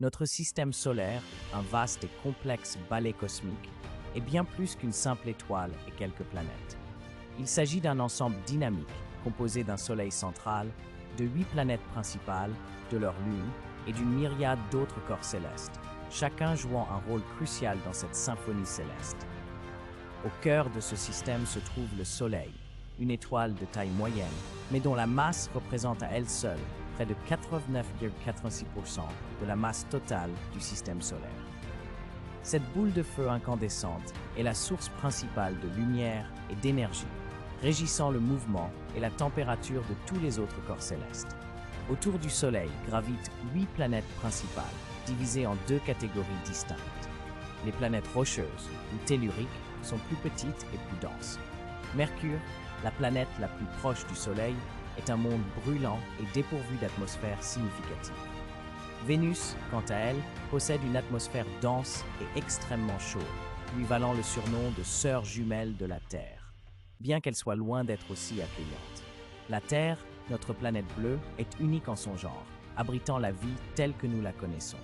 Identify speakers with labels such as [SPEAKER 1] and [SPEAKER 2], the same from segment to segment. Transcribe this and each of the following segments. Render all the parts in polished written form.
[SPEAKER 1] Notre système solaire, un vaste et complexe balai cosmique, est bien plus qu'une simple étoile et quelques planètes. Il s'agit d'un ensemble dynamique, composé d'un Soleil central, de 8 planètes principales, de leurs lunes et d'une myriade d'autres corps célestes, chacun jouant un rôle crucial dans cette symphonie céleste. Au cœur de ce système se trouve le Soleil, une étoile de taille moyenne, mais dont la masse représente à elle seule près de 89,86% de la masse totale du système solaire. Cette boule de feu incandescente est la source principale de lumière et d'énergie, régissant le mouvement et la température de tous les autres corps célestes. Autour du Soleil gravitent 8 planètes principales, divisées en 2 catégories distinctes. Les planètes rocheuses ou telluriques sont plus petites et plus denses. Mercure, la planète la plus proche du Soleil, est un monde brûlant et dépourvu d'atmosphère significative. Vénus, quant à elle, possède une atmosphère dense et extrêmement chaude, lui valant le surnom de sœur jumelle de la Terre, bien qu'elle soit loin d'être aussi accueillante. La Terre, notre planète bleue, est unique en son genre, abritant la vie telle que nous la connaissons.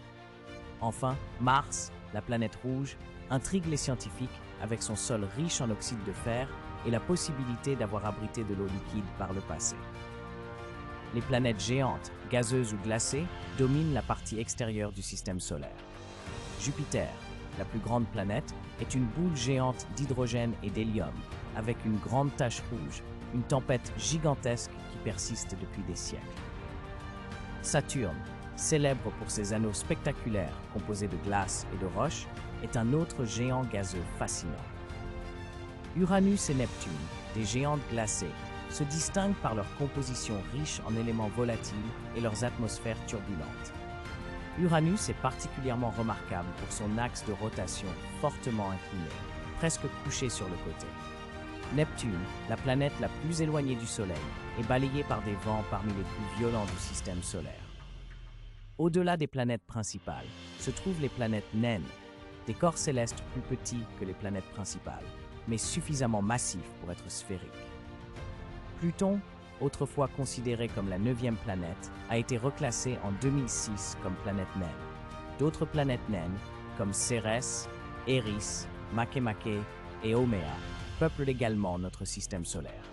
[SPEAKER 1] Enfin, Mars, la planète rouge, intrigue les scientifiques avec son sol riche en oxyde de fer et la possibilité d'avoir abrité de l'eau liquide par le passé. Les planètes géantes, gazeuses ou glacées, dominent la partie extérieure du système solaire. Jupiter, la plus grande planète, est une boule géante d'hydrogène et d'hélium, avec une grande tache rouge, une tempête gigantesque qui persiste depuis des siècles. Saturne, célèbre pour ses anneaux spectaculaires composés de glace et de roches, est un autre géant gazeux fascinant. Uranus et Neptune, des géantes glacées, se distinguent par leur composition riche en éléments volatiles et leurs atmosphères turbulentes. Uranus est particulièrement remarquable pour son axe de rotation fortement incliné, presque couché sur le côté. Neptune, la planète la plus éloignée du Soleil, est balayée par des vents parmi les plus violents du système solaire. Au-delà des planètes principales, se trouvent les planètes naines, des corps célestes plus petits que les planètes principales, mais suffisamment massifs pour être sphériques. Pluton, autrefois considéré comme la 9e planète, a été reclassé en 2006 comme planète naine. D'autres planètes naines, comme Cérès, Eris, Makemake et Haumea, peuplent également notre système solaire.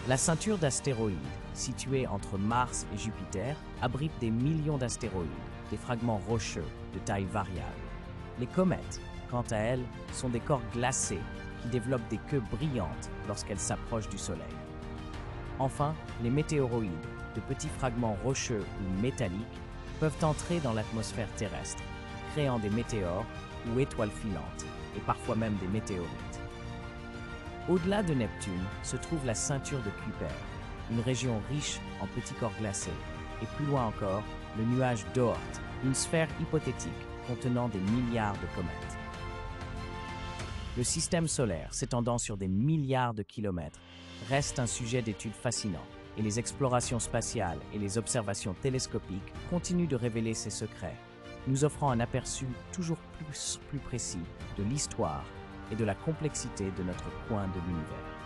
[SPEAKER 1] La ceinture d'astéroïdes, située entre Mars et Jupiter, abrite des millions d'astéroïdes, des fragments rocheux de taille variable. Les comètes, quant à elles, sont des corps glacés qui développent des queues brillantes lorsqu'elles s'approchent du Soleil. Enfin, les météoroïdes, de petits fragments rocheux ou métalliques, peuvent entrer dans l'atmosphère terrestre, créant des météores ou étoiles filantes, et parfois même des météorites. Au-delà de Neptune se trouve la ceinture de Kuiper, une région riche en petits corps glacés, et plus loin encore, le nuage d'Oort, une sphère hypothétique contenant des milliards de comètes. Le système solaire, s'étendant sur des milliards de kilomètres, reste un sujet d'étude fascinant, et les explorations spatiales et les observations télescopiques continuent de révéler ses secrets, nous offrant un aperçu toujours plus précis de l'histoire et de la complexité de notre coin de l'univers.